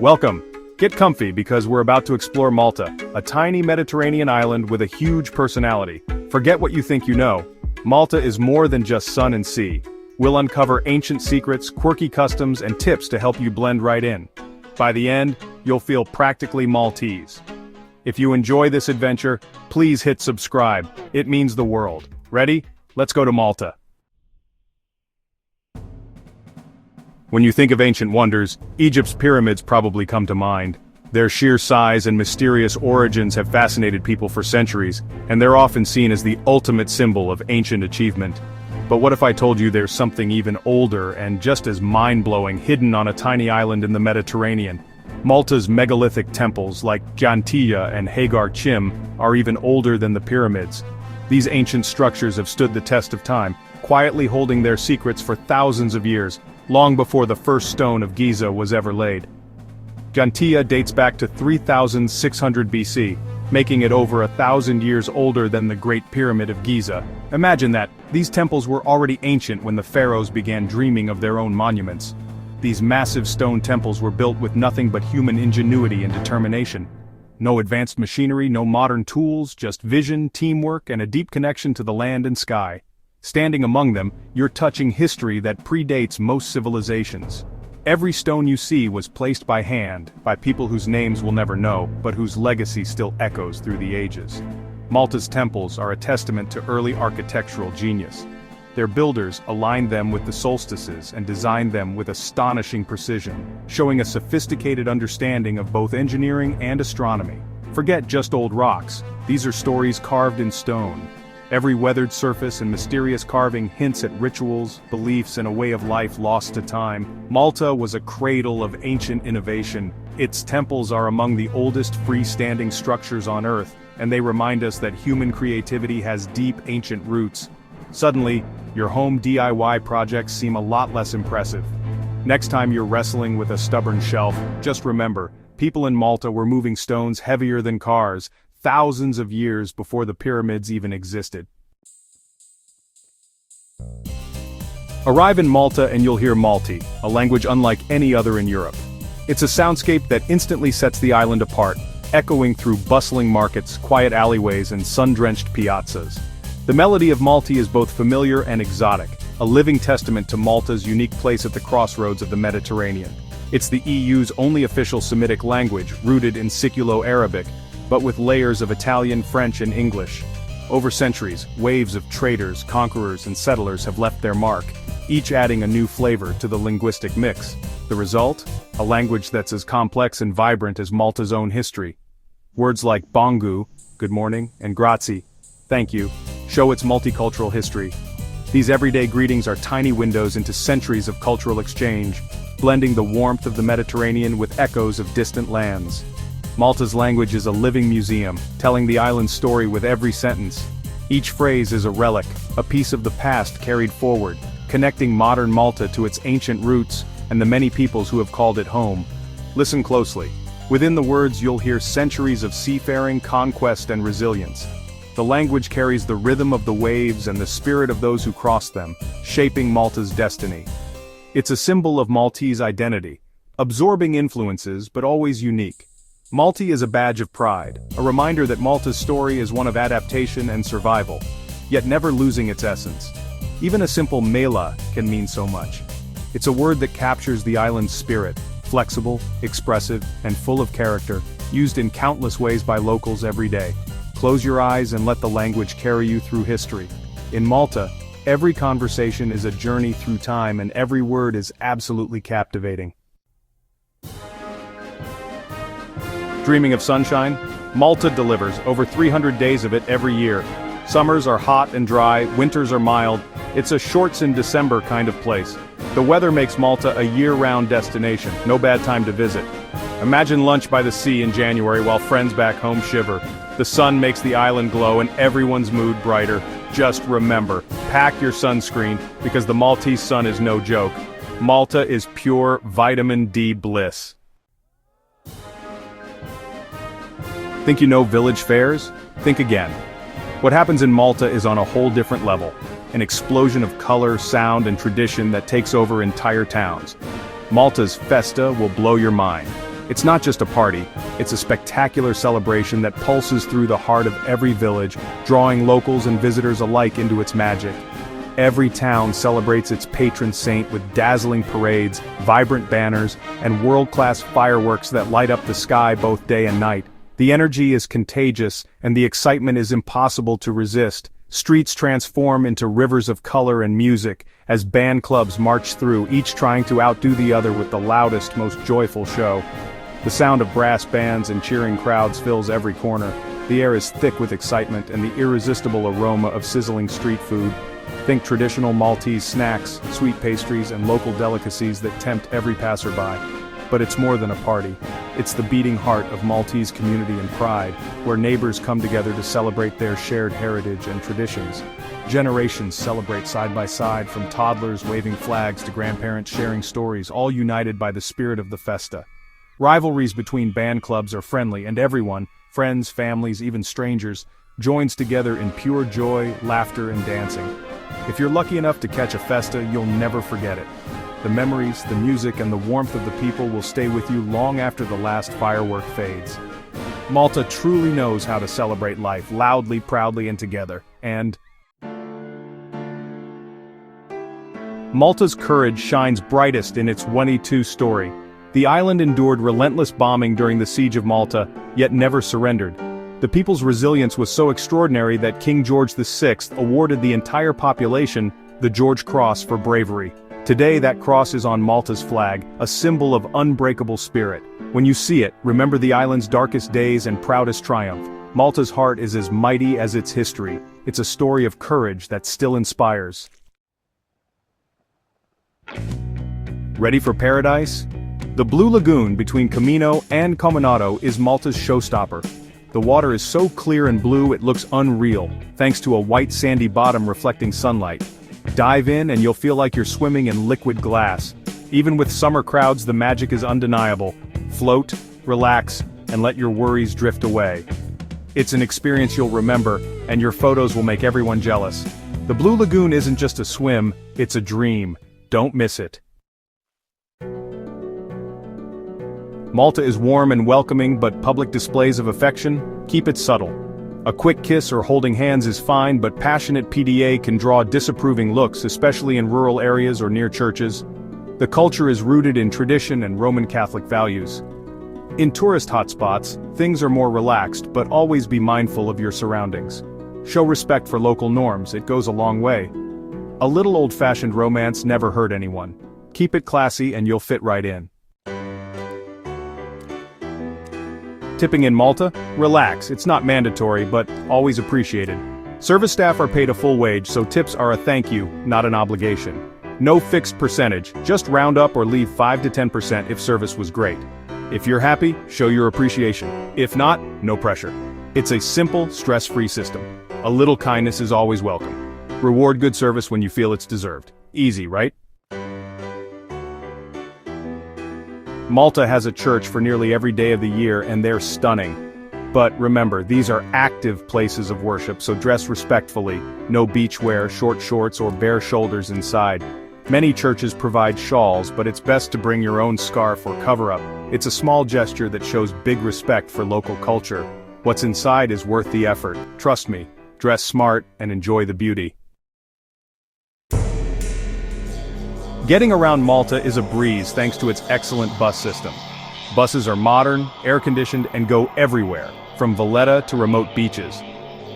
Welcome. Get comfy because we're about to explore Malta, a tiny Mediterranean island with a huge personality. Forget what you think you know. Malta is more than just sun and sea. We'll uncover ancient secrets, quirky customs, and tips to help you blend right in. By the end, you'll feel practically Maltese. If you enjoy this adventure, please hit subscribe. It means the world. Ready? Let's go to Malta. When you think of ancient wonders, Egypt's pyramids probably come to mind. Their sheer size and mysterious origins have fascinated people for centuries, and they're often seen as the ultimate symbol of ancient achievement. But what if I told you there's something even older and just as mind-blowing hidden on a tiny island in the Mediterranean? Malta's megalithic temples like Jantia and Hagar Chim are even older than the pyramids. These ancient structures have stood the test of time, quietly holding their secrets for thousands of years, long before the first stone of Giza was ever laid. Jantia dates back to 3600 BC, making it over 1,000 years older than the Great Pyramid of Giza. Imagine that, these temples were already ancient when the pharaohs began dreaming of their own monuments. These massive stone temples were built with nothing but human ingenuity and determination. No advanced machinery, no modern tools, just vision, teamwork, and a deep connection to the land and sky. Standing among them, you're touching history that predates most civilizations. Every stone you see was placed by hand, by people whose names we'll never know, but whose legacy still echoes through the ages. Malta's temples are a testament to early architectural genius. Their builders aligned them with the solstices and designed them with astonishing precision, showing a sophisticated understanding of both engineering and astronomy. Forget just old rocks, these are stories carved in stone. Every weathered surface and mysterious carving hints at rituals, beliefs, and a way of life lost to time. Malta was a cradle of ancient innovation. Its temples are among the oldest freestanding structures on Earth, and they remind us that human creativity has deep ancient roots. Suddenly, your home DIY projects seem a lot less impressive. Next time you're wrestling with a stubborn shelf, just remember, people in Malta were moving stones heavier than cars, thousands of years before the pyramids even existed. Arrive in Malta and you'll hear Maltese, a language unlike any other in Europe. It's a soundscape that instantly sets the island apart, echoing through bustling markets, quiet alleyways, and sun-drenched piazzas. The melody of Maltese is both familiar and exotic, a living testament to Malta's unique place at the crossroads of the Mediterranean. It's the EU's only official Semitic language, rooted in Siculo-Arabic, but with layers of Italian, French, and English. Over centuries, waves of traders, conquerors, and settlers have left their mark, each adding a new flavor to the linguistic mix. The result? A language that's as complex and vibrant as Malta's own history. Words like bongu, good morning, and grazie, thank you, show its multicultural history. These everyday greetings are tiny windows into centuries of cultural exchange, blending the warmth of the Mediterranean with echoes of distant lands. Malta's language is a living museum, telling the island's story with every sentence. Each phrase is a relic, a piece of the past carried forward, connecting modern Malta to its ancient roots and the many peoples who have called it home. Listen closely. Within the words you'll hear centuries of seafaring, conquest, and resilience. The language carries the rhythm of the waves and the spirit of those who crossed them, shaping Malta's destiny. It's a symbol of Maltese identity, absorbing influences but always unique. Maltese is a badge of pride, a reminder that Malta's story is one of adaptation and survival, yet never losing its essence. Even a simple mela can mean so much. It's a word that captures the island's spirit, flexible, expressive, and full of character, used in countless ways by locals every day. Close your eyes and let the language carry you through history. In Malta, every conversation is a journey through time and every word is absolutely captivating. Dreaming of sunshine? Malta delivers, over 300 days of it every year. Summers are hot and dry, winters are mild. It's a shorts in December kind of place. The weather makes Malta a year-round destination, no bad time to visit. Imagine lunch by the sea in January while friends back home shiver. The sun makes the island glow and everyone's mood brighter. Just remember, pack your sunscreen, because the Maltese sun is no joke. Malta is pure vitamin D bliss. Think you know village fairs? Think again. What happens in Malta is on a whole different level. An explosion of color, sound, and tradition that takes over entire towns. Malta's festa will blow your mind. It's not just a party, it's a spectacular celebration that pulses through the heart of every village, drawing locals and visitors alike into its magic. Every town celebrates its patron saint with dazzling parades, vibrant banners, and world-class fireworks that light up the sky both day and night. The energy is contagious, and the excitement is impossible to resist. Streets transform into rivers of color and music, as band clubs march through, each trying to outdo the other with the loudest, most joyful show. The sound of brass bands and cheering crowds fills every corner. The air is thick with excitement and the irresistible aroma of sizzling street food. Think traditional Maltese snacks, sweet pastries, and local delicacies that tempt every passerby. But it's more than a party. It's the beating heart of Maltese community and pride, where neighbors come together to celebrate their shared heritage and traditions. Generations celebrate side by side, from toddlers waving flags to grandparents sharing stories, all united by the spirit of the festa. Rivalries between band clubs are friendly, and everyone, friends, families, even strangers, joins together in pure joy, laughter, and dancing. If you're lucky enough to catch a festa, you'll never forget it. The memories, the music, and the warmth of the people will stay with you long after the last firework fades. Malta truly knows how to celebrate life, loudly, proudly, and together. And Malta's courage shines brightest in its 22 story. The island endured relentless bombing during the Siege of Malta, yet never surrendered. The people's resilience was so extraordinary that King George VI awarded the entire population the George Cross for bravery. Today that cross is on Malta's flag, a symbol of unbreakable spirit. When you see it, remember the island's darkest days and proudest triumph. Malta's heart is as mighty as its history. It's a story of courage that still inspires. Ready for paradise? The Blue Lagoon between Camino and Cominato is Malta's showstopper. The water is so clear and blue it looks unreal, thanks to a white sandy bottom reflecting sunlight. Dive in and you'll feel like you're swimming in liquid glass. Even with summer crowds, the magic is undeniable. Float, relax, and let your worries drift away. It's an experience you'll remember, and your photos will make everyone jealous. The Blue Lagoon isn't just a swim, it's a dream. Don't miss it. Malta is warm and welcoming, but public displays of affection, keep it subtle. A quick kiss or holding hands is fine, but passionate PDA can draw disapproving looks, especially in rural areas or near churches. The culture is rooted in tradition and Roman Catholic values. In tourist hotspots, things are more relaxed, but always be mindful of your surroundings. Show respect for local norms, it goes a long way. A little old-fashioned romance never hurt anyone. Keep it classy and you'll fit right in. Tipping in Malta? Relax, it's not mandatory, but always appreciated. Service staff are paid a full wage, so tips are a thank you, not an obligation. No fixed percentage, just round up or leave 5 to 10% if service was great. If you're happy, show your appreciation. If not, no pressure. It's a simple, stress-free system. A little kindness is always welcome. Reward good service when you feel it's deserved. Easy, right? Malta has a church for nearly every day of the year, and they're stunning. But remember, these are active places of worship, so dress respectfully. No beachwear, short shorts, or bare shoulders inside. Many churches provide shawls, but it's best to bring your own scarf or cover-up. It's a small gesture that shows big respect for local culture. What's inside is worth the effort. Trust me, dress smart and enjoy the beauty. Getting around Malta is a breeze thanks to its excellent bus system. Buses are modern, air-conditioned, and go everywhere, from Valletta to remote beaches.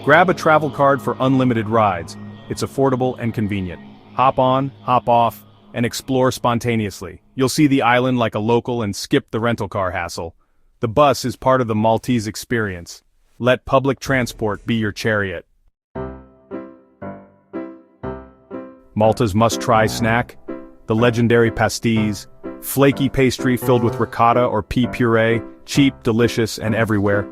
Grab a travel card for unlimited rides. It's affordable and convenient. Hop on, hop off, and explore spontaneously. You'll see the island like a local and skip the rental car hassle. The bus is part of the Maltese experience. Let public transport be your chariot. Malta's must-try snack? The legendary pasties, flaky pastry filled with ricotta or pea puree, cheap, delicious, and everywhere.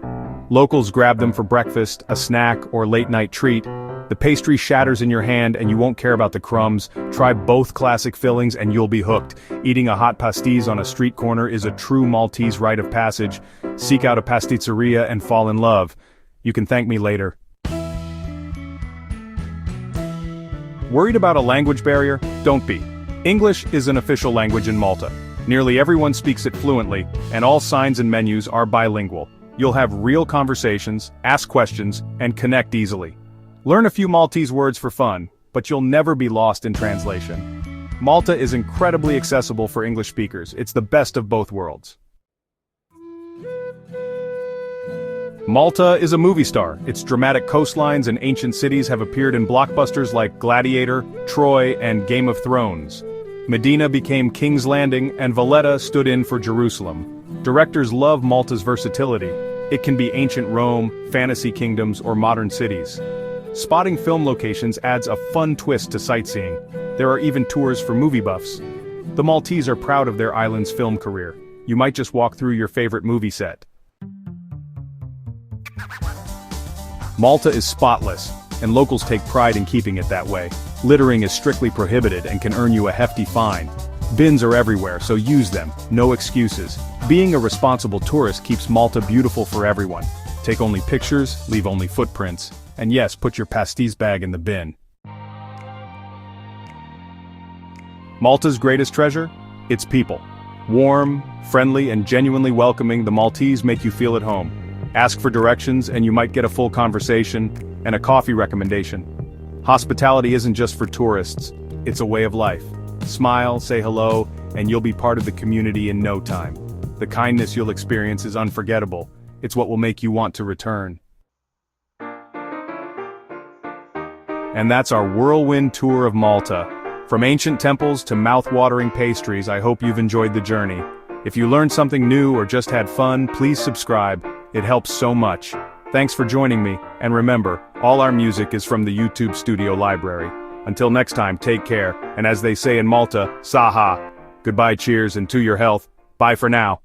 Locals grab them for breakfast, a snack, or late-night treat. The pastry shatters in your hand and you won't care about the crumbs. Try both classic fillings and you'll be hooked. Eating a hot pasties on a street corner is a true Maltese rite of passage. Seek out a pasticceria and fall in love. You can thank me later. Worried about a language barrier? Don't be. English is an official language in Malta. Nearly everyone speaks it fluently, and all signs and menus are bilingual. You'll have real conversations, ask questions, and connect easily. Learn a few Maltese words for fun, but you'll never be lost in translation. Malta is incredibly accessible for English speakers. It's the best of both worlds. Malta is a movie star. Its dramatic coastlines and ancient cities have appeared in blockbusters like Gladiator, Troy, and Game of Thrones. Medina became King's Landing, and Valletta stood in for Jerusalem. Directors love Malta's versatility. It can be ancient Rome, fantasy kingdoms, or modern cities. Spotting film locations adds a fun twist to sightseeing. There are even tours for movie buffs. The Maltese are proud of their island's film career. You might just walk through your favorite movie set. Malta is spotless, and locals take pride in keeping it that way. Littering is strictly prohibited and can earn you a hefty fine. Bins are everywhere, so use them, no excuses. Being a responsible tourist keeps Malta beautiful for everyone. Take only pictures, leave only footprints, and yes, put your pastis bag in the bin. Malta's greatest treasure? Its people. Warm, friendly, and genuinely welcoming, the Maltese make you feel at home. Ask for directions and you might get a full conversation and a coffee recommendation. Hospitality isn't just for tourists, it's a way of life. Smile, say hello, and you'll be part of the community in no time. The kindness you'll experience is unforgettable. It's what will make you want to return. And that's our whirlwind tour of Malta. From ancient temples to mouth-watering pastries, I hope you've enjoyed the journey. If you learned something new or just had fun, please subscribe. It helps so much. Thanks for joining me, and remember, all our music is from the YouTube studio library. Until next time, take care, and as they say in Malta, Saha. Goodbye, cheers, and to your health. Bye for now.